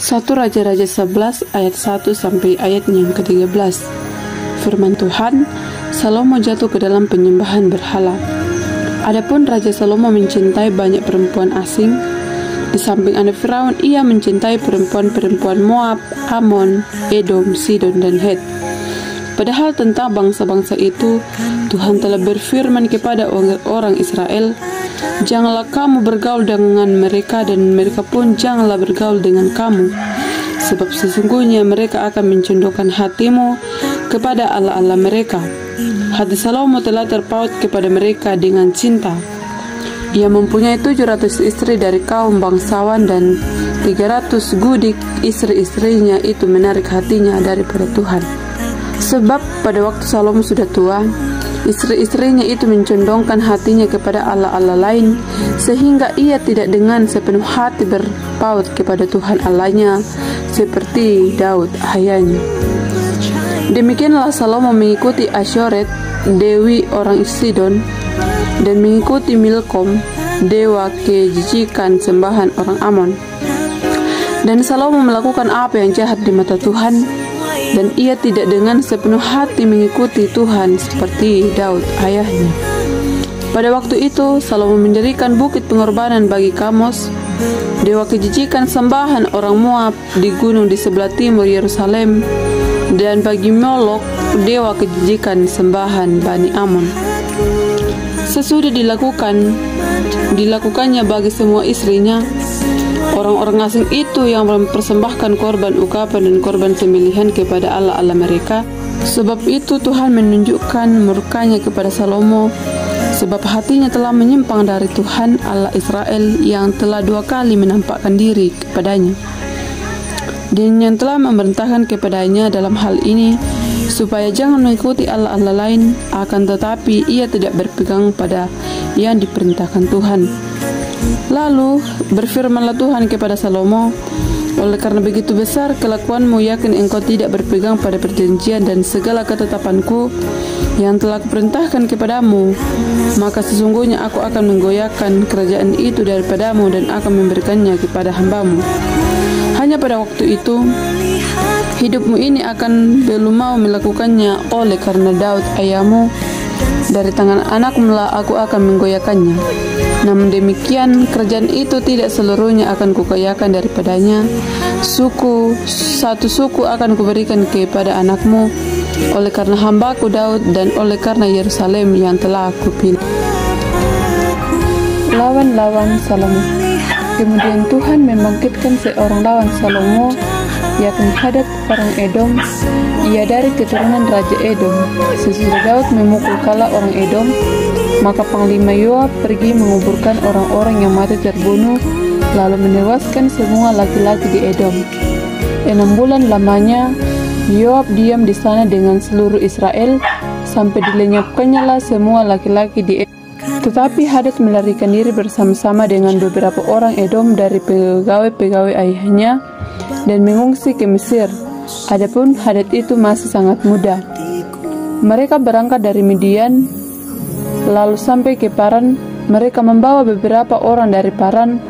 1 Raja-Raja 11 ayat 1 sampai ayat yang ke-13. Firman Tuhan, Salomo jatuh ke dalam penyembahan berhala. Adapun Raja Salomo mencintai banyak perempuan asing. Di samping anak Firaun, ia mencintai perempuan-perempuan Moab, Amon, Edom, Sidon, dan Het. Padahal tentang bangsa-bangsa itu, Tuhan telah berfirman kepada orang Israel, "Janganlah kamu bergaul dengan mereka, dan mereka pun janganlah bergaul dengan kamu. Sebab sesungguhnya mereka akan mencondongkan hatimu kepada Allah-Allah mereka." Hati Salomo telah terpaut kepada mereka dengan cinta. Ia mempunyai 700 istri dari kaum bangsawan, dan 300 gudik istri-istrinya itu menarik hatinya daripada Tuhan. Sebab pada waktu Salomo sudah tua, istri-istrinya itu mencondongkan hatinya kepada Allah-Allah lain, sehingga ia tidak dengan sepenuh hati berpaut kepada Tuhan Allahnya, seperti Daud ayahnya. Demikianlah Salomo mengikuti Asyoret, dewi orang Sidon, dan mengikuti Milkom, dewa kejijikan sembahan orang Amon. Dan Salomo melakukan apa yang jahat di mata Tuhan, dan ia tidak dengan sepenuh hati mengikuti Tuhan seperti Daud ayahnya. Pada waktu itu Salomo mendirikan bukit pengorbanan bagi Kamos, dewa kejijikan sembahan orang Moab, di gunung di sebelah timur Yerusalem, dan bagi Molok, dewa kejijikan sembahan Bani Amon. Sesudah dilakukannya bagi semua istrinya, orang-orang asing itu yang mempersembahkan korban ukapan dan korban sembelihan kepada Allah-Allah mereka. Sebab itu Tuhan menunjukkan murkanya kepada Salomo, sebab hatinya telah menyimpang dari Tuhan Allah Israel yang telah 2 kali menampakkan diri kepadanya, dan yang telah memerintahkan kepadanya dalam hal ini, supaya jangan mengikuti Allah-Allah lain, akan tetapi ia tidak berpegang pada yang diperintahkan Tuhan. Lalu berfirmanlah Tuhan kepada Salomo, "Oleh karena begitu besar kelakuanmu, yakin engkau tidak berpegang pada perjanjian dan segala ketetapanku yang telah kuperintahkan kepadamu, maka sesungguhnya aku akan menggoyahkan kerajaan itu daripadamu dan akan memberikannya kepada hambamu. Hanya pada waktu itu hidupmu ini akan belum mau melakukannya, oleh karena Daud ayahmu, dari tangan anakmu lah aku akan menggoyahkannya. Namun demikian kerajaan itu tidak seluruhnya akan kugoyahkan daripadanya. Satu suku akan kuberikan kepada anakmu, oleh karena hambaku Daud dan oleh karena Yerusalem yang telah aku pilih." Lawan-lawan Salomo. Kemudian Tuhan membangkitkan seorang lawan Salomo, yakni Hadad orang Edom. Ia dari keturunan Raja Edom. Sesudah Daud memukul kalah orang Edom, maka Panglima Yoab pergi menguburkan orang-orang yang mati terbunuh, lalu menewaskan semua laki-laki di Edom. 6 bulan lamanya Yoab diam di sana dengan seluruh Israel, sampai dilenyapkannya lah semua laki-laki di Edom. Tetapi Hadad melarikan diri bersama-sama dengan beberapa orang Edom dari pegawai-pegawai ayahnya, dan mengungsi ke Mesir. Adapun Hadad itu masih sangat muda. Mereka berangkat dari Midian, lalu sampai ke Paran. Mereka membawa beberapa orang dari Paran,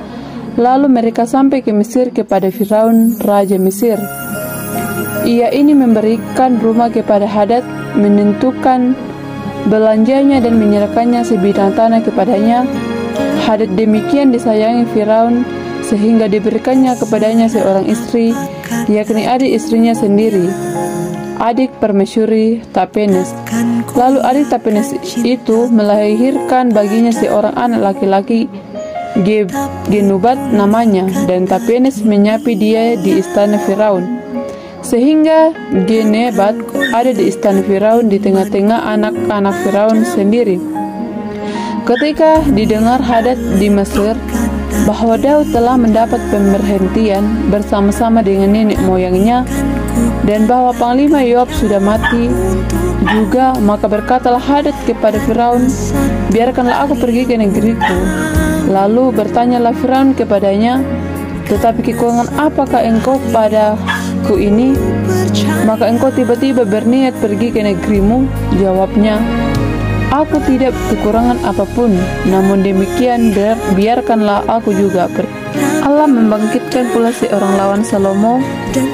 lalu mereka sampai ke Mesir kepada Firaun, raja Mesir. Ia ini memberikan rumah kepada Hadad, menentukan belanjanya dan menyerahkannya sebidang tanah kepadanya. Hadad demikian disayangi Firaun, sehingga diberikannya kepadanya seorang istri, yakni adik istrinya sendiri, adik permaisuri Tapenes. Lalu adik Tapenes itu melahirkan baginya seorang anak laki-laki, Genubat namanya, dan Tapenes menyapi dia di istana Firaun. Sehingga Genebat ada di istana Firaun di tengah-tengah anak-anak Firaun sendiri. Ketika didengar Hadad di Mesir bahwa Daud telah mendapat pemberhentian bersama-sama dengan nenek moyangnya, dan bahwa Panglima Yoab sudah mati juga, maka berkatalah Hadad kepada Firaun, "Biarkanlah aku pergi ke negeriku." Lalu bertanyalah Firaun kepadanya, "Tetapi kekurangan apakah engkau padaku ini? Maka engkau tiba-tiba berniat pergi ke negerimu?" Jawabnya, "Aku tidak kekurangan apapun, namun demikian biarkanlah aku juga pergi." Allah membangkitkan pula seorang lawan Salomo,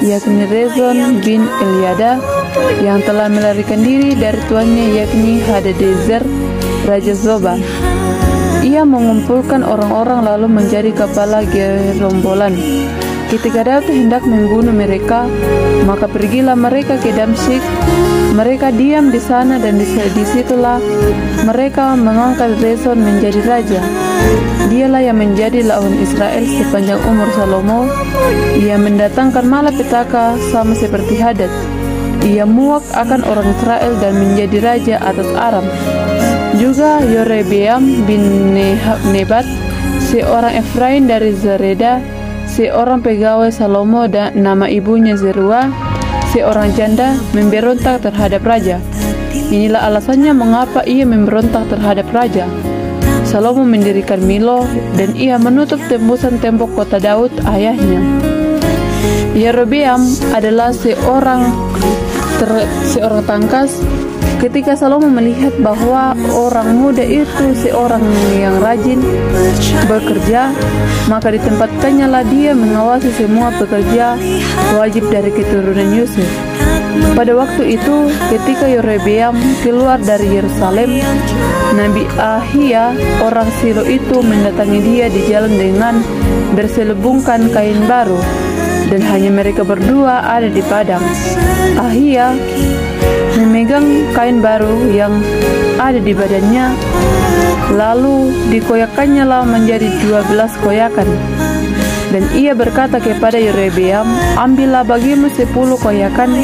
yakni Rezon bin Eliada, yang telah melarikan diri dari tuannya, yakni Hadadezer, Raja Zoba. Ia mengumpulkan orang-orang lalu menjadi kepala gerombolan. Ketika Daud hendak membunuh mereka, maka pergilah mereka ke Damsyik. Mereka diam di sana dan disitulah mereka mengangkat Rezon menjadi raja. Dialah yang menjadi lawan Israel sepanjang umur Salomo. Ia mendatangkan malapetaka sama seperti Hadad. Ia muak akan orang Israel dan menjadi raja atas Aram. Juga Yerobeam bin Nebat, seorang Efraim dari Zereda, seorang pegawai Salomo, dan nama ibunya Zerua, seorang janda, memberontak terhadap raja. Inilah alasannya mengapa ia memberontak terhadap raja. Salomo mendirikan Milo dan ia menutup tembusan tembok kota Daud ayahnya. Yerobeam adalah seorang tangkas. Ketika Salomo melihat bahwa orang muda itu seorang yang rajin bekerja, maka ditempatkannya lah dia mengawasi semua pekerja wajib dari keturunan Yusuf. Pada waktu itu, ketika Yerobeam keluar dari Yerusalem, Nabi Ahia orang Silo itu mendatangi dia di jalan dengan berselubungkan kain baru, dan hanya mereka berdua ada di padang. Ahia memegang kain baru yang ada di badannya, lalu dikoyakannya lah menjadi 12 koyakan. Dan ia berkata kepada Yerobeam, ambillah bagimu 10 koyakan,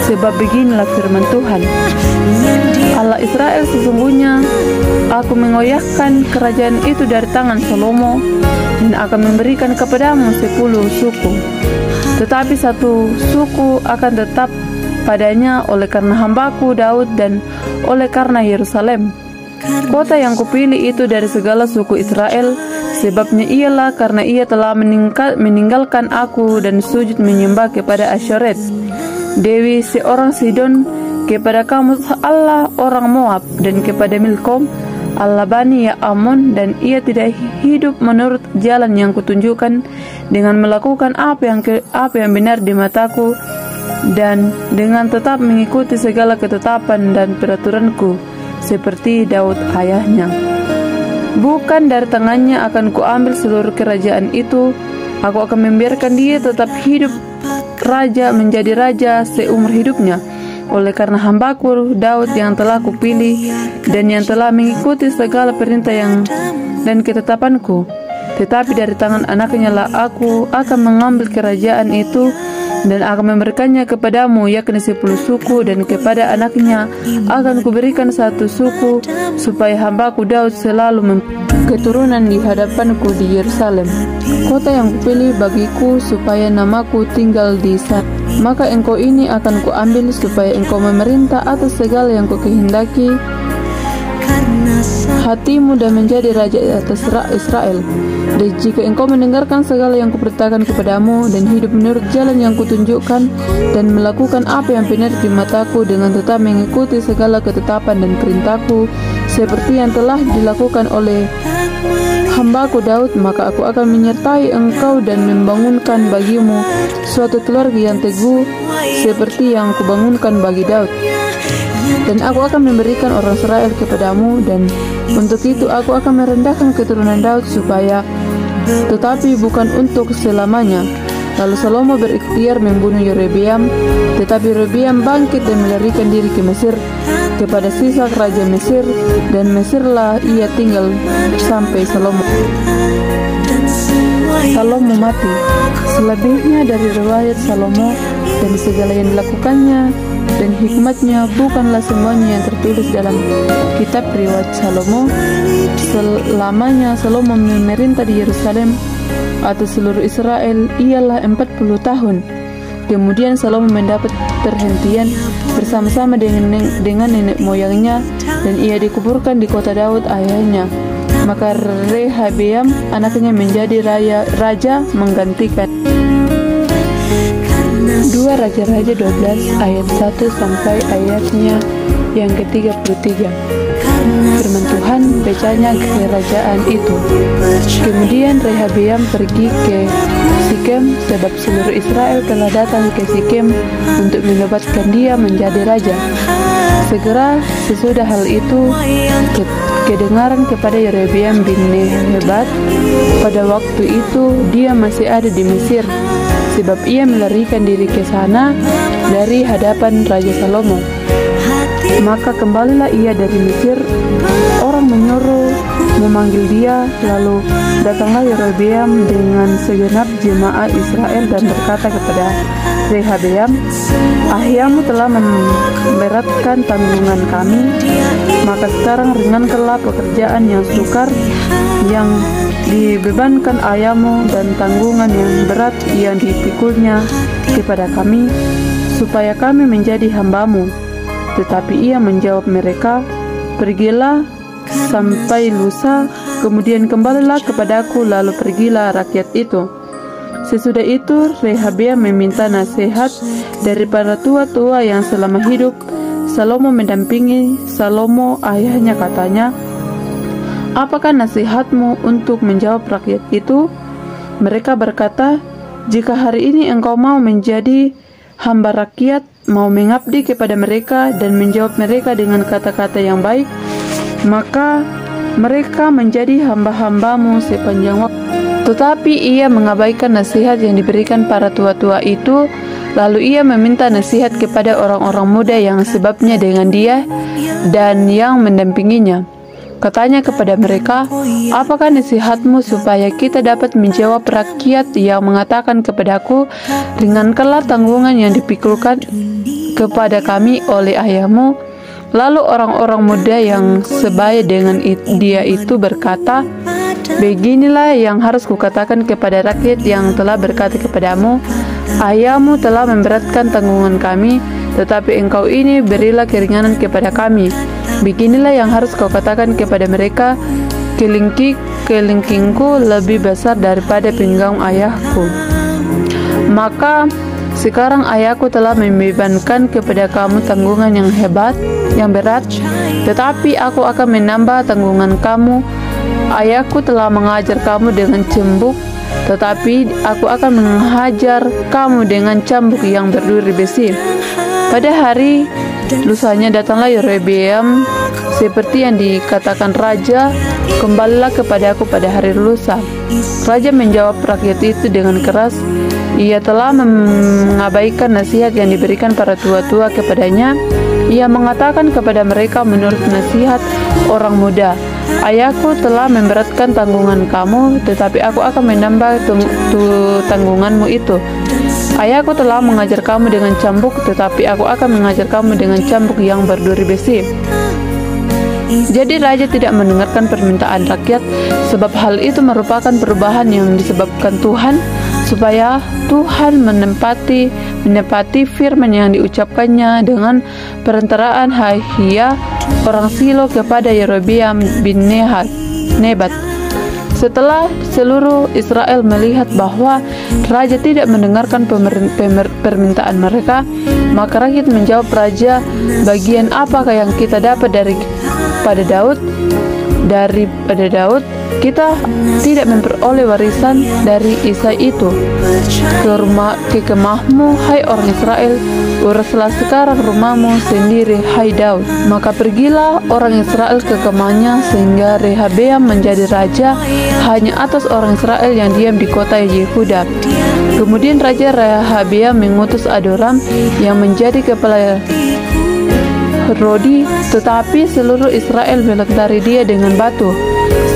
sebab beginilah firman Tuhan, Allah Israel, sesungguhnya aku mengoyakkan kerajaan itu dari tangan Salomo dan akan memberikan kepadamu 10 suku. Tetapi 1 suku akan tetap padanya oleh karena hambaku Daud dan oleh karena Yerusalem, kota yang kupilih itu dari segala suku Israel. Sebabnya ialah karena ia telah meninggalkan aku dan sujud menyembah kepada Asyoret, dewi seorang Sidon, kepada Kamus Allah orang Moab, dan kepada Milkom Allah Bani Amon, dan ia tidak hidup menurut jalan yang kutunjukkan dengan melakukan apa yang benar di mataku, dan dengan tetap mengikuti segala ketetapan dan peraturanku seperti Daud ayahnya. Bukan dari tangannya akan kuambil seluruh kerajaan itu. Aku akan membiarkan dia tetap hidup raja menjadi raja seumur hidupnya, oleh karena hambaku Daud yang telah kupilih dan yang telah mengikuti segala perintah dan ketetapanku. Tetapi dari tangan anaknya lah aku akan mengambil kerajaan itu dan akan memberikannya kepadamu, yakni 10 suku, dan kepada anaknya akan kuberikan 1 suku, supaya hambaku Daud selalu keturunan di hadapanku di Yerusalem, kota yang kupilih bagiku supaya namaku tinggal di sana. Maka engkau ini akan kuambil supaya engkau memerintah atas segala yang kukehendaki hatimu dan menjadi raja atas Israel. Dan jika engkau mendengarkan segala yang kuperintahkan kepadamu dan hidup menurut jalan yang kutunjukkan dan melakukan apa yang benar di mataku dengan tetap mengikuti segala ketetapan dan perintahku seperti yang telah dilakukan oleh hambaku Daud, maka aku akan menyertai engkau dan membangunkan bagimu suatu keluarga yang teguh seperti yang kubangunkan bagi Daud. Dan aku akan memberikan orang Israel kepadamu, dan untuk itu aku akan merendahkan keturunan Daud tetapi bukan untuk selamanya. Lalu Salomo berikhtiar membunuh Yerobeam, tetapi Yerobeam bangkit dan melarikan diri ke Mesir kepada Sisak raja Mesir, dan Mesirlah ia tinggal sampai Salomo mati. Selebihnya dari riwayat Salomo dan segala yang dilakukannya dan hikmatnya, bukanlah semuanya yang tertulis dalam kitab riwayat Salomo. Selamanya Salomo memerintah di Yerusalem atas seluruh Israel ialah 40 tahun. Kemudian Salomo mendapat perhentian bersama-sama dengan nenek moyangnya, dan ia dikuburkan di kota Daud ayahnya. Maka Rehabeam anaknya menjadi raja menggantikan. 2 Raja-Raja 12 ayat 1 sampai ayatnya yang ke-33. firman Tuhan pecahnya kerajaan itu. Kemudian Rehabeam pergi ke Sikem, sebab seluruh Israel telah datang ke Sikem untuk menobatkan dia menjadi raja. Segera sesudah hal itu kedengaran kepada Yerobeam bin Nebat. Pada waktu itu dia masih ada di Mesir, sebab ia melarikan diri ke sana dari hadapan Raja Salomo. Maka kembalilah ia dari Mesir. Orang menyuruh memanggil dia, lalu datanglah Yerobeam dengan segenap jemaah Israel dan berkata kepada Rehabeam, "Ayahmu telah memberatkan tanggungan kami, maka sekarang ringankanlah pekerjaan yang sukar yang dibebankan ayahmu dan tanggungan yang berat yang dipikulnya kepada kami, supaya kami menjadi hambamu." Tetapi ia menjawab mereka, "Pergilah sampai lusa, kemudian kembalilah kepadaku." Lalu pergilah rakyat itu. Sesudah itu Rehabeam meminta nasihat dari para tua-tua yang selama hidup Salomo mendampingi Salomo ayahnya. Katanya, "Apakah nasihatmu untuk menjawab rakyat itu?" Mereka berkata, "Jika hari ini engkau mau menjadi hamba rakyat, mau mengabdi kepada mereka dan menjawab mereka dengan kata-kata yang baik, maka mereka menjadi hamba-hambamu sepanjang waktu." Tetapi ia mengabaikan nasihat yang diberikan para tua-tua itu. Lalu ia meminta nasihat kepada orang-orang muda yang sebabnya dengan dia dan yang mendampinginya. Katanya kepada mereka, "Apakah nasihatmu supaya kita dapat menjawab rakyat yang mengatakan kepadaku, ringankanlah tanggungan yang dipikulkan kepada kami oleh ayahmu?" Lalu orang-orang muda yang sebaya dengan dia itu berkata, "Beginilah yang harus kukatakan kepada rakyat yang telah berkata kepadamu, ayahmu telah memberatkan tanggungan kami, tetapi engkau ini berilah keringanan kepada kami. Beginilah yang harus kau katakan kepada mereka, kelingkingku lebih besar daripada pinggang ayahku. Maka sekarang ayahku telah membebankan kepada kamu tanggungan yang hebat, yang berat, tetapi aku akan menambah tanggungan kamu. Ayahku telah mengajar kamu dengan cambuk, tetapi aku akan menghajar kamu dengan cambuk yang berduri besi." Pada hari lusanya datanglah Yerobeam seperti yang dikatakan raja, "Kembalilah kepadaku pada hari lusa." Raja menjawab rakyat itu dengan keras. Ia telah mengabaikan nasihat yang diberikan para tua-tua kepadanya. Ia mengatakan kepada mereka menurut nasihat orang muda, "Ayahku telah memberatkan tanggungan kamu, tetapi aku akan menambah tanggunganmu itu. Ayahku telah mengajar kamu dengan cambuk, tetapi aku akan mengajar kamu dengan cambuk yang berduri besi." Jadi raja tidak mendengarkan permintaan rakyat, sebab hal itu merupakan perubahan yang disebabkan Tuhan, supaya Tuhan menepati firman yang diucapkannya dengan perantaraan Ahia orang Silo kepada Yerobeam bin Nebat. Setelah seluruh Israel melihat bahwa raja tidak mendengarkan permintaan mereka, maka rakyat menjawab raja, "Bagian apakah yang kita dapat daripada Daud? Kita tidak memperoleh warisan dari Isai itu. Ke kemahmu, hai orang Israel, uruslah sekarang rumahmu sendiri, hai Daud." Maka pergilah orang Israel ke kemahnya, sehingga Rehabeam menjadi raja hanya atas orang Israel yang diam di kota Yehuda. Kemudian Raja Rehabeam mengutus Adoram yang menjadi kepala Rodi, tetapi seluruh Israel melentari dia dengan batu,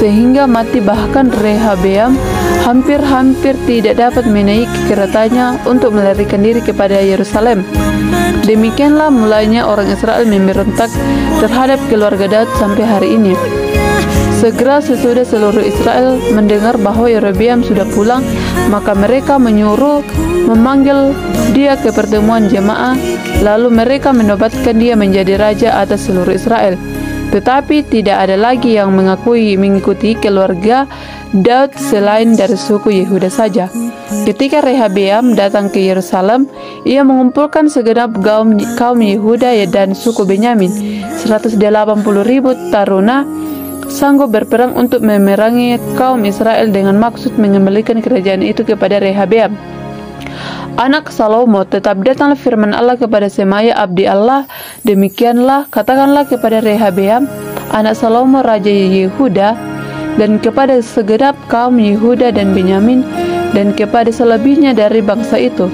sehingga mati. Bahkan Rehabeam hampir-hampir tidak dapat menaiki keretanya untuk melarikan diri kepada Yerusalem. Demikianlah mulainya orang Israel memberontak terhadap keluarga Daud sampai hari ini. Segera sesudah seluruh Israel mendengar bahwa Yerobeam sudah pulang, maka mereka menyuruh memanggil dia ke pertemuan jemaah, lalu mereka menobatkan dia menjadi raja atas seluruh Israel. Tetapi tidak ada lagi yang mengikuti keluarga Daud selain dari suku Yehuda saja. Ketika Rehabeam datang ke Yerusalem, ia mengumpulkan segenap kaum Yehuda dan suku Benyamin, 180.000 taruna, sanggup berperang untuk memerangi kaum Israel dengan maksud mengembalikan kerajaan itu kepada Rehabeam, anak Salomo. Tetap datanglah firman Allah kepada Semaya abdi Allah, demikianlah katakanlah kepada Rehabeam, anak Salomo raja Yehuda, dan kepada segenap kaum Yehuda dan Benyamin, dan kepada selebihnya dari bangsa itu,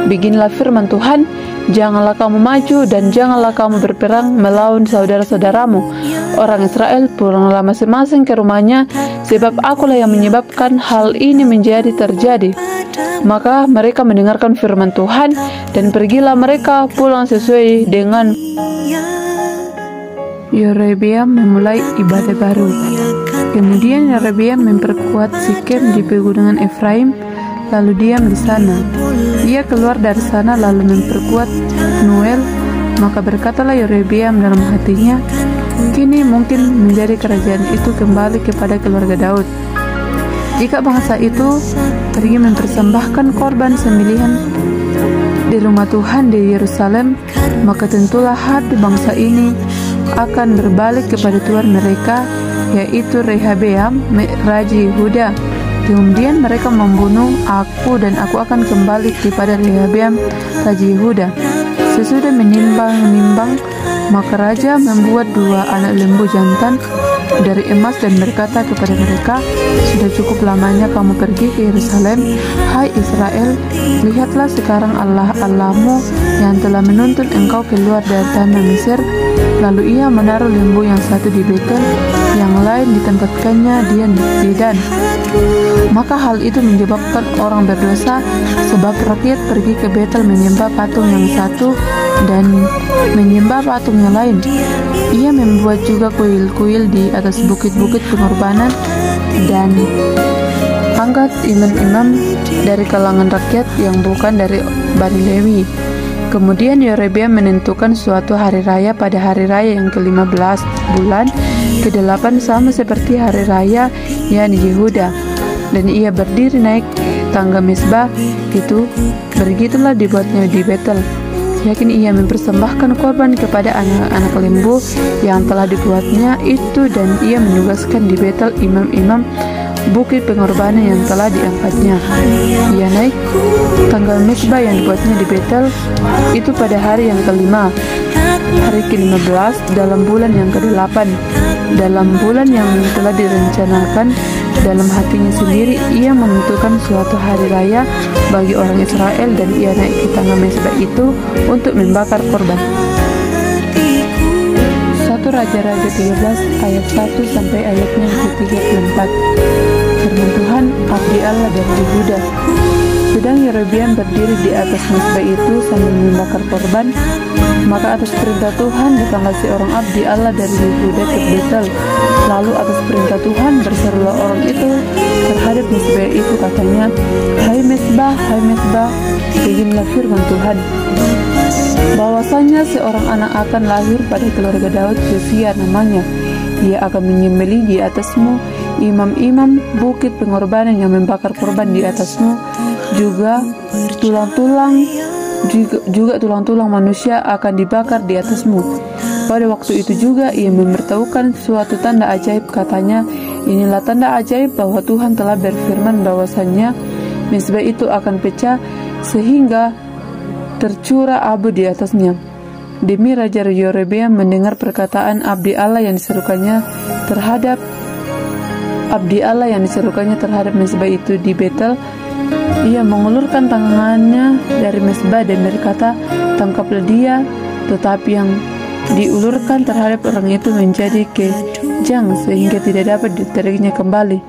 beginilah firman Tuhan, janganlah kamu maju dan janganlah kamu berperang melawan saudara-saudaramu orang Israel, pulanglah masing-masing ke rumahnya, sebab akulah yang menyebabkan hal ini menjadi terjadi. Maka mereka mendengarkan firman Tuhan, dan pergilah mereka pulang sesuai dengan. Yerobeam memulai ibadah baru. Kemudian Yerobeam memperkuat Sikem di pegunungan Efraim, lalu diam di sana. Ia keluar dari sana lalu memperkuat Penuel. Maka berkatalah Yerobeam dalam hatinya, kini mungkin menjadi kerajaan itu kembali kepada keluarga Daud. Jika bangsa itu pergi mempersembahkan korban sembelihan di rumah Tuhan di Yerusalem, maka tentulah hati bangsa ini akan berbalik kepada Tuhan mereka, yaitu Rehabeam raja Yehuda. Kemudian mereka membunuh aku, dan aku akan kembali kepada Rehabeam raja Yehuda. Sesudah menimbang, maka raja membuat 2 anak lembu jantan dari emas dan berkata kepada mereka, sudah cukup lamanya kamu pergi ke Yerusalem, hai Israel. Lihatlah sekarang Allah Allahmu yang telah menuntun engkau keluar dari tanah Mesir. Lalu ia menaruh lembu yang satu di Betel, yang lain ditempatkannya di Dan. Maka hal itu menyebabkan orang berdosa, sebab rakyat pergi ke Betel menyembah patung yang satu dan menyembah patung yang lain. Ia membuat juga kuil-kuil di atas bukit-bukit pengorbanan dan angkat imam-imam dari kalangan rakyat yang bukan dari Bani Lewi. Kemudian Yerobeam menentukan suatu hari raya pada hari raya yang ke-15 bulan ke-8 sama seperti hari raya yang di Yehuda. Dan ia berdiri naik tangga Mezbah itu, begitulah dibuatnya di Betel. Yakin ia mempersembahkan korban kepada anak-anak lembu yang telah dibuatnya itu, dan ia menugaskan di Betel imam-imam bukit pengorbanan yang telah diangkatnya. Ia naik tanggal Mezbah yang dibuatnya di Betel itu pada hari yang ke-5, hari ke-15 dalam bulan yang ke-8, dalam bulan yang telah direncanakan dalam hatinya sendiri. Ia menentukan suatu hari raya bagi orang Israel, dan ia naik ke tangga Mezbah itu untuk membakar korban. 1 Raja-Raja 13 ayat 1 sampai ayatnya ke-34. Firman Tuhan, abdi Allah dari Yehuda. Sedang Yerobeam berdiri di atas mezbah itu sambil membakar korban, maka atas perintah Tuhan datanglah seorang abdi Allah dari Yehuda ke Betel. Lalu atas perintah Tuhan berserulah orang itu terhadap mezbah itu, katanya, hai mezbah, beginilah firman Tuhan, bahwasanya seorang anak akan lahir pada keluarga Daud, Yosia namanya. Ia akan menyembelih di atasmu imam-imam bukit pengorbanan yang membakar korban di atasmu, juga tulang-tulang manusia akan dibakar di atasmu. Pada waktu itu juga ia memberitahukan suatu tanda ajaib, katanya, inilah tanda ajaib bahwa Tuhan telah berfirman bahwasannya mezbah itu akan pecah sehingga tercurah abu di atasnya. Demi Raja Yerobeam mendengar perkataan abdi Allah yang diserukannya terhadap mezbah itu di Betel, ia mengulurkan tangannya dari mezbah dan berkata, tangkaplah dia. Tetapi yang diulurkan terhadap orang itu menjadi kejang sehingga tidak dapat ditariknya kembali.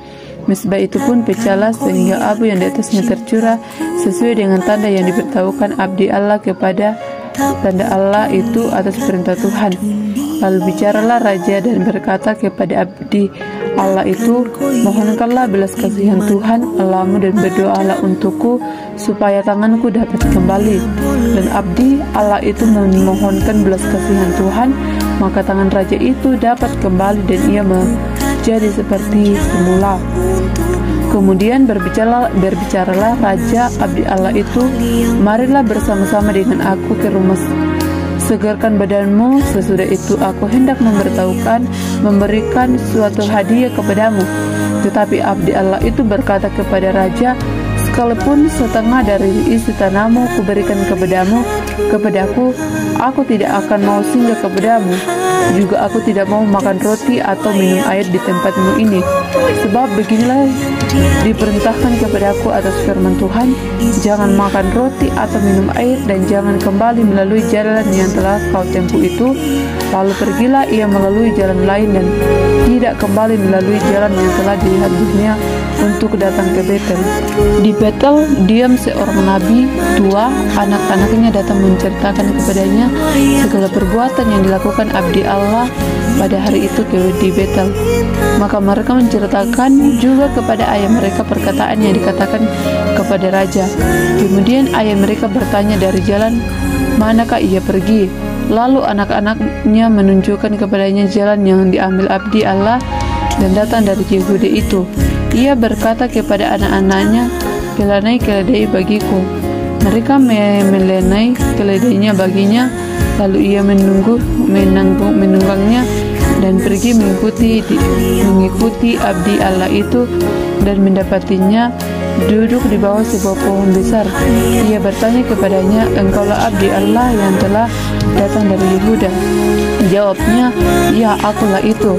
Mezbah itu pun pecahlah sehingga abu yang di atasnya tercurah sesuai dengan tanda yang diberitahukan abdi Allah kepada tanda Allah itu atas perintah Tuhan. Lalu bicaralah raja dan berkata kepada abdi Allah itu, mohonkanlah belas kasihan Tuhan Allahmu dan berdoalah untukku supaya tanganku dapat kembali. Dan abdi Allah itu memohonkan belas kasihan Tuhan, maka tangan raja itu dapat kembali dan ia menjadi seperti semula. Kemudian berbicaralah Raja abdi Allah itu, marilah bersama-sama dengan aku ke rumah, segarkan badanmu. Sesudah itu aku hendak memberikan suatu hadiah kepadamu. Tetapi abdi Allah itu berkata kepada raja, sekalipun setengah dari isi tanahmu kuberikan kepadaku, aku tidak akan mau singgah kepadamu. Juga aku tidak mau makan roti atau minum air di tempatmu ini. Sebab beginilah diperintahkan kepadaku atas firman Tuhan, jangan makan roti atau minum air, dan jangan kembali melalui jalan yang telah kau tempuh itu. Lalu pergilah ia melalui jalan lain dan tidak kembali melalui jalan yang telah dilihatnya untuk datang ke Betel. Di Betel diam seorang nabi tua, anak-anaknya datang menceritakan kepadanya segala perbuatan yang dilakukan abdi Allah pada hari itu di Betel. Maka mereka menceritakan juga kepada ayah mereka perkataan yang dikatakan kepada raja. Kemudian ayah mereka bertanya dari jalan manakah ia pergi. Lalu anak-anaknya menunjukkan kepadanya jalan yang diambil abdi Allah dan datang dari Yehuda itu. Ia berkata kepada anak-anaknya, "Keledai keledai bagiku." Mereka melenai keledainya baginya. Lalu ia menunggangnya dan pergi mengikuti abdi Allah itu, dan mendapatinya duduk di bawah sebuah pohon besar. Ia bertanya kepadanya, "Engkaulah abdi Allah yang telah datang dari Yehuda?" Jawabnya, "Ya, akulah itu."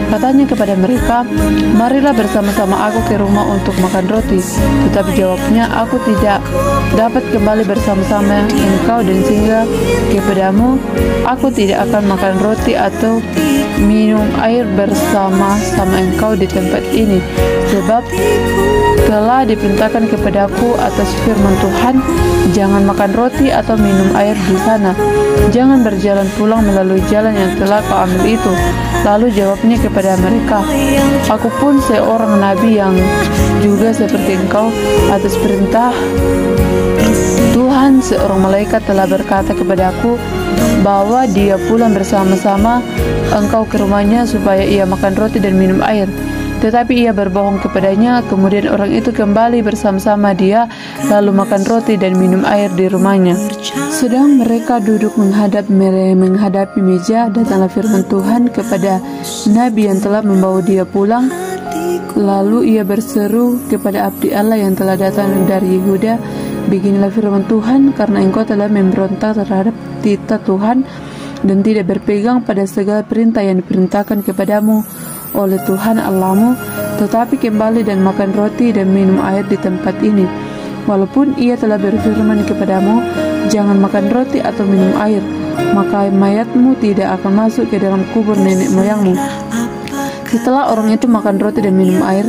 Katanya kepada mereka, "Marilah bersama-sama aku ke rumah untuk makan roti." Tetapi jawabnya, "Aku tidak dapat kembali bersama-sama engkau dan singgah kepadamu. Aku tidak akan makan roti atau minum air bersama-sama engkau di tempat ini. Sebab telah diperintahkan kepadaku atas firman Tuhan, jangan makan roti atau minum air di sana. Jangan berjalan pulang melalui jalan yang telah kau ambil itu." Lalu jawabnya kepada mereka, "Aku pun seorang nabi yang juga seperti engkau. Atas perintah Tuhan, seorang malaikat telah berkata kepadaku bahwa dia pulang bersama-sama engkau ke rumahnya supaya ia makan roti dan minum air." Tetapi ia berbohong kepadanya. Kemudian orang itu kembali bersama-sama dia, lalu makan roti dan minum air di rumahnya. Sedang mereka duduk menghadapi meja, datanglah firman Tuhan kepada nabi yang telah membawa dia pulang. Lalu ia berseru kepada abdi Allah yang telah datang dari Yehuda, "Beginilah firman Tuhan, karena engkau telah memberontak terhadap titah Tuhan dan tidak berpegang pada segala perintah yang diperintahkan kepadamu oleh Tuhan Allahmu, tetapi kembali dan makan roti dan minum air di tempat ini. Walaupun ia telah berfirman kepadamu, jangan makan roti atau minum air, maka mayatmu tidak akan masuk ke dalam kubur nenek moyangmu." Setelah orang itu makan roti dan minum air,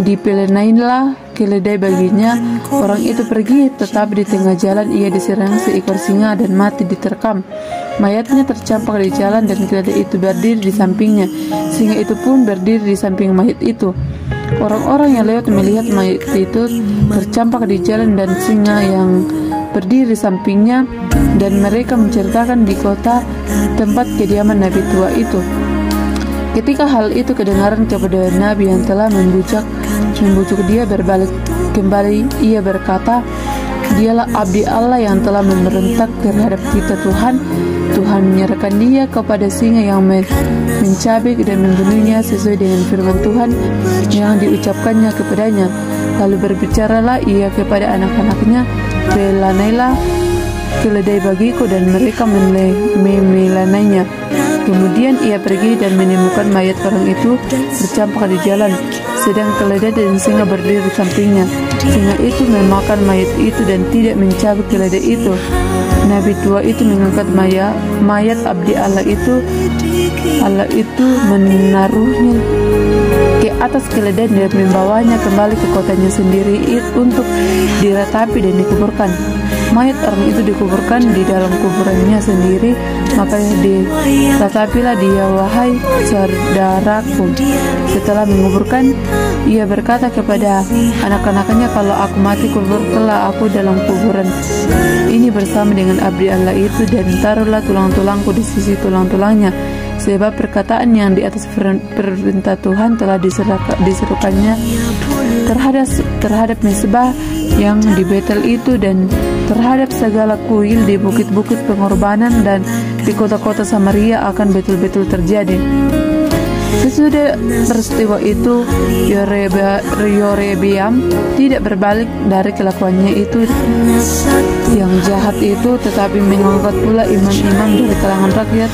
dipelenailah keledai baginya. Orang itu pergi, tetapi di tengah jalan ia diserang seekor singa dan mati diterkam. Mayatnya tercampak di jalan dan keledai itu berdiri di sampingnya. Singa itu pun berdiri di samping mayat itu. Orang-orang yang lewat melihat mayat itu tercampak di jalan dan singa yang berdiri di sampingnya, dan mereka menceritakan di kota tempat kediaman nabi tua itu. Ketika hal itu kedengaran kepada nabi yang telah membujuk dia berbalik kembali, ia berkata, "Dialah abdi Allah yang telah memberontak terhadap kita Tuhan. Tuhan menyerahkan dia kepada singa yang mencabik dan membunuhnya sesuai dengan firman Tuhan yang diucapkannya kepadanya." Lalu berbicaralah ia kepada anak-anaknya, "Belanailah keledai bagiku," dan mereka memelanainya. Kemudian ia pergi dan menemukan mayat orang itu bercampak di jalan, sedang keledai dan singa berdiri di sampingnya. Singa itu memakan mayat itu dan tidak mencabik keledai itu. Nabi tua itu mengangkat mayat abdi Allah itu menaruhnya ke atas keledai dan membawanya kembali ke kotanya sendiri untuk diratapi dan dikuburkan. Mayat orang itu dikuburkan di dalam kuburannya sendiri. Maka diratapilah dia, "Wahai saudaraku." Setelah menguburkan, ia berkata kepada anak-anaknya, "Kalau aku mati, kuburkanlah aku dalam kuburan ini bersama dengan abdi Allah itu, dan taruhlah tulang-tulangku di sisi tulang-tulangnya. Sebab perkataan yang di atas perintah Tuhan telah diserukannya terhadap mesbah yang di Betel itu, dan terhadap segala kuil di bukit-bukit pengorbanan dan di kota-kota Samaria akan betul-betul terjadi. Sesudah peristiwa itu, Yerobeam tidak berbalik dari kelakuannya itu yang jahat itu, tetapi mengangkat pula imam-imam dari kalangan rakyat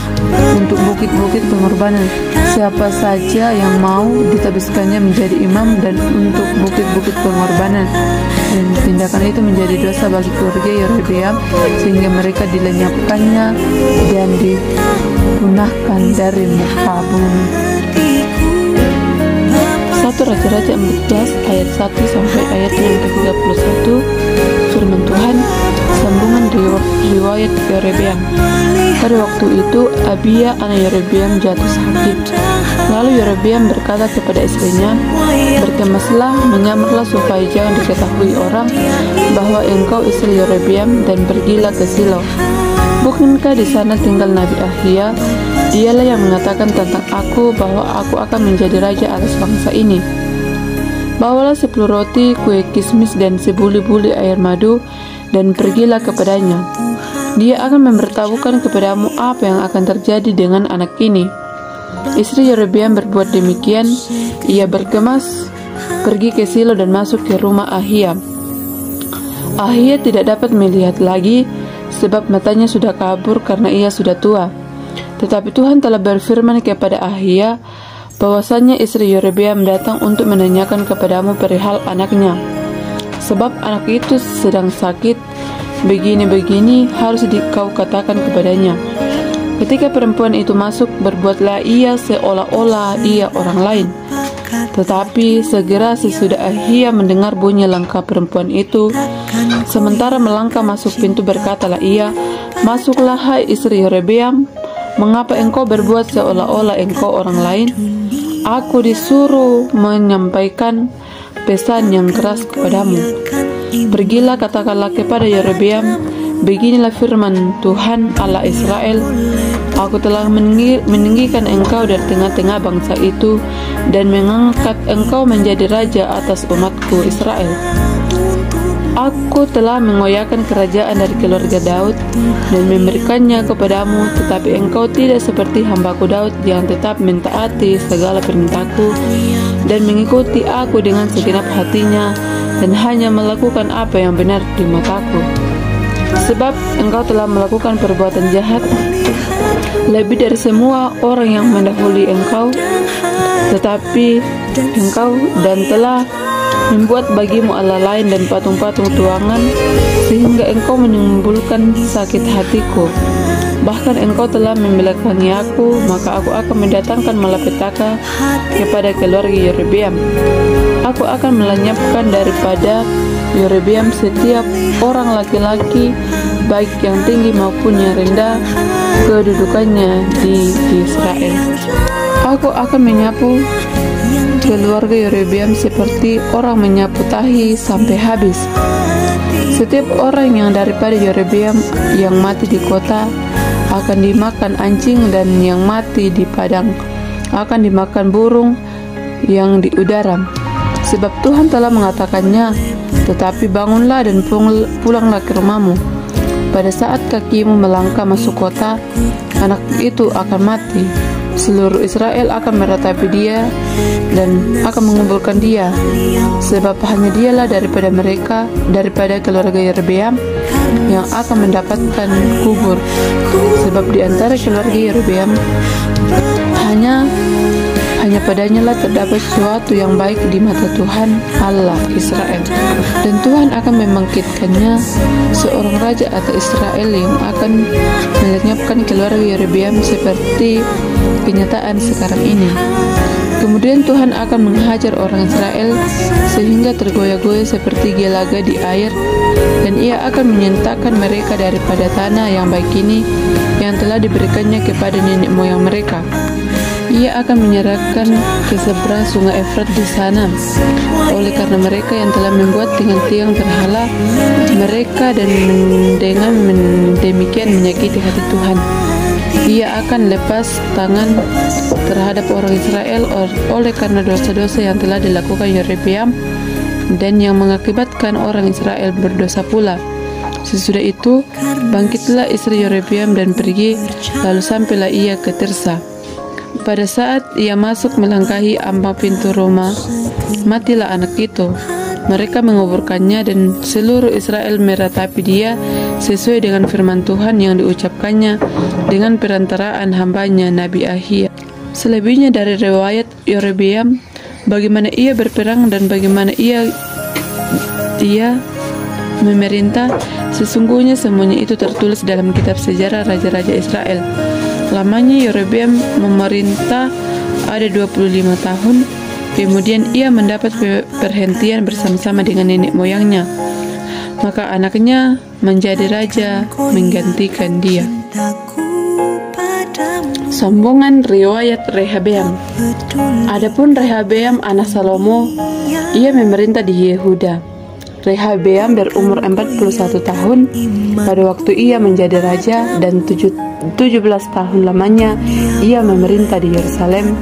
untuk bukit-bukit pengorbanan. Siapa saja yang mau ditabiskannya menjadi imam dan untuk bukit-bukit pengorbanan. Dan tindakan itu menjadi dosa bagi keluarga Yerobeam, sehingga mereka dilenyapkannya dan dipunahkan dari muka bumi. 1 Raja-Raja 14 ayat 1 sampai ayat yang ke-31. Firman Tuhan, sambungan riwayat Yerobeam. Pada waktu itu Abia anak Yerobeam jatuh sakit. Lalu Yerobeam berkata kepada istrinya, "Berkemaslah, menyamarlah supaya jangan diketahui orang bahwa engkau istri Yerobeam, dan pergilah ke Silo. Bukankah di sana tinggal Nabi Ahia? Dialah yang mengatakan tentang aku bahwa aku akan menjadi raja atas bangsa ini. Bawalah 10 roti, kue kismis, dan sebuli-buli air madu, dan pergilah kepadanya. Dia akan memberitahukan kepadamu apa yang akan terjadi dengan anak ini." Istri Yerobeam berbuat demikian. Ia bergemas, pergi ke Silo dan masuk ke rumah Ahia. Ahia tidak dapat melihat lagi, sebab matanya sudah kabur karena ia sudah tua. Tetapi Tuhan telah berfirman kepada Ahia bahwasanya istri Yerobeam datang untuk menanyakan kepadamu perihal anaknya, sebab anak itu sedang sakit. Begini-begini harus kau katakan kepadanya. Ketika perempuan itu masuk, berbuatlah ia seolah-olah ia orang lain. Tetapi segera sesudah Ahia mendengar bunyi langkah perempuan itu, sementara melangkah masuk pintu, berkatalah ia, "Masuklah, hai istri Yerobeam. Mengapa engkau berbuat seolah-olah engkau orang lain? Aku disuruh menyampaikan pesan yang keras kepadamu. Pergilah, katakanlah kepada Yerobeam, beginilah firman Tuhan Allah Israel, aku telah meninggikan engkau dari tengah-tengah bangsa itu dan mengangkat engkau menjadi raja atas umatku Israel. Aku telah mengoyakkan kerajaan dari keluarga Daud dan memberikannya kepadamu, tetapi engkau tidak seperti hambaku Daud yang tetap mentaati segala perintahku dan mengikuti aku dengan segenap hatinya dan hanya melakukan apa yang benar di mataku. Sebab engkau telah melakukan perbuatan jahat lebih dari semua orang yang mendahului engkau, tetapi engkau dan telah membuat bagimu Allah lain dan patung-patung tuangan, sehingga engkau menimbulkan sakit hatiku. Bahkan engkau telah membelakangi aku, maka aku akan mendatangkan malapetaka kepada keluarga Yerobeam. Aku akan melenyapkan daripada Yerobeam setiap orang laki-laki, baik yang tinggi maupun yang rendah, kedudukannya di Israel. Aku akan menyapu keluarga Yerobeam seperti orang menyapu tahi sampai habis. Setiap orang yang daripada Yerobeam yang mati di kota akan dimakan anjing, dan yang mati di padang akan dimakan burung yang di udara. Sebab Tuhan telah mengatakannya. Tetapi bangunlah dan pulanglah ke rumahmu. Pada saat kakimu melangkah masuk kota, anak itu akan mati. Seluruh Israel akan meratapi dia dan akan mengumpulkan dia, sebab hanya dialah daripada keluarga Yerobeam yang akan mendapatkan kubur. Sebab di antara keluarga Yerobeam hanya padanya lah terdapat sesuatu yang baik di mata Tuhan Allah Israel. Dan Tuhan akan membangkitkannya seorang raja atas Israel yang akan melenyapkan keluarga Yerobeam seperti kenyataan sekarang ini. Kemudian Tuhan akan menghajar orang Israel sehingga tergoyah-goyah seperti gelaga di air, dan ia akan menyentakkan mereka daripada tanah yang baik ini yang telah diberikannya kepada nenek moyang mereka. Ia akan menyerahkan ke seberang sungai Efrat di sana, oleh karena mereka yang telah membuat tiang-tiang berhala mereka dan dengan demikian menyakiti hati Tuhan. Ia akan lepas tangan terhadap orang Israel oleh karena dosa-dosa yang telah dilakukan Yerobeam dan yang mengakibatkan orang Israel berdosa pula. Sesudah itu, bangkitlah istri Yerobeam dan pergi, lalu sampailah ia ke Tirsa. Pada saat ia masuk melangkahi ambang pintu rumah, matilah anak itu. Mereka menguburkannya dan seluruh Israel meratapi dia sesuai dengan firman Tuhan yang diucapkannya dengan perantaraan hambanya Nabi Ahia. Selebihnya dari riwayat Yerobeam, bagaimana ia berperang dan bagaimana ia memerintah, sesungguhnya semuanya itu tertulis dalam kitab sejarah raja-raja Israel. Lamanya Yerobeam memerintah ada 25 tahun. Kemudian ia mendapat perhentian bersama-sama dengan nenek moyangnya. Maka anaknya menjadi raja menggantikan dia. Sombongan riwayat Rehabeam. Adapun Rehabeam anak Salomo, ia memerintah di Yehuda. Rehabeam berumur 41 tahun pada waktu ia menjadi raja, dan 17 tahun lamanya ia memerintah di Yerusalem,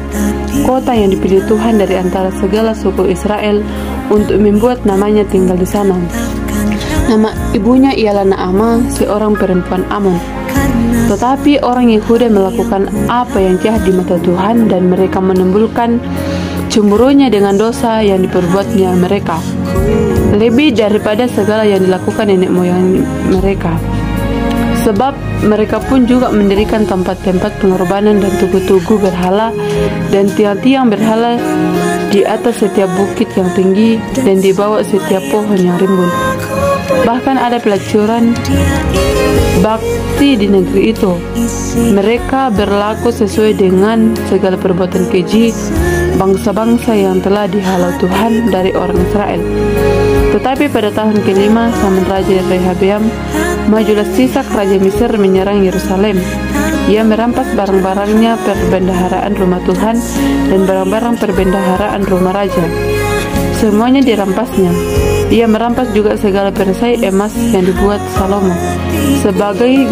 kota yang dipilih Tuhan dari antara segala suku Israel untuk membuat namanya tinggal di sana. Nama ibunya ialah Naamah, seorang perempuan Amon. Tetapi orang Yehuda melakukan apa yang jahat di mata Tuhan, dan mereka menimbulkan cemburunya dengan dosa yang diperbuatnya mereka, lebih daripada segala yang dilakukan nenek moyang mereka. Sebab mereka pun juga mendirikan tempat-tempat pengorbanan dan tugu-tugu berhala dan tiang-tiang berhala di atas setiap bukit yang tinggi dan di bawah setiap pohon yang rimbun. Bahkan ada pelacuran bakti di negeri itu. Mereka berlaku sesuai dengan segala perbuatan keji bangsa-bangsa yang telah dihalau Tuhan dari orang Israel. Tetapi pada tahun kelima zaman Raja Rehabeam, majulah Sisak Raja Mesir menyerang Yerusalem. Ia merampas barang-barangnya perbendaharaan rumah Tuhan dan barang-barang perbendaharaan rumah raja. Semuanya dirampasnya. Ia merampas juga segala perisai emas yang dibuat Salomo. Sebagai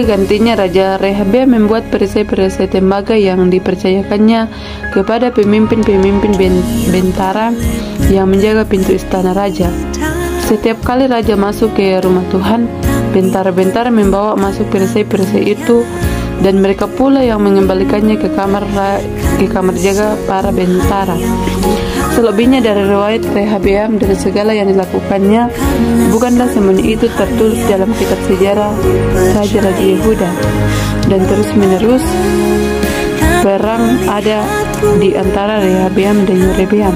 gantinya Raja Rehabeam membuat perisai-perisai tembaga yang dipercayakannya kepada pemimpin-pemimpin bentara yang menjaga pintu istana raja. Setiap kali raja masuk ke rumah Tuhan, bentara-bentara membawa masuk perisai-perisai itu, dan mereka pula yang mengembalikannya ke kamar jaga para bentara. Selebihnya dari riwayat Rehabeam dan segala yang dilakukannya, bukanlah semuanya itu tertulis dalam kitab sejarah raja-raja Yehuda. Dan terus-menerus perang ada di antara Rehabeam dan Yerobeam.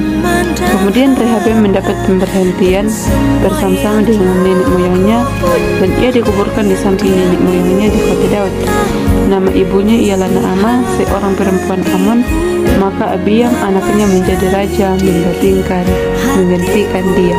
Kemudian Rehabeam mendapat pemberhentian bersama-sama dengan nenek moyangnya, dan ia dikuburkan di samping nenek moyangnya di kota Daud. Nama ibunya ialah Naamah, seorang perempuan Amon. Maka Abiam anaknya menjadi raja menggantikan dia.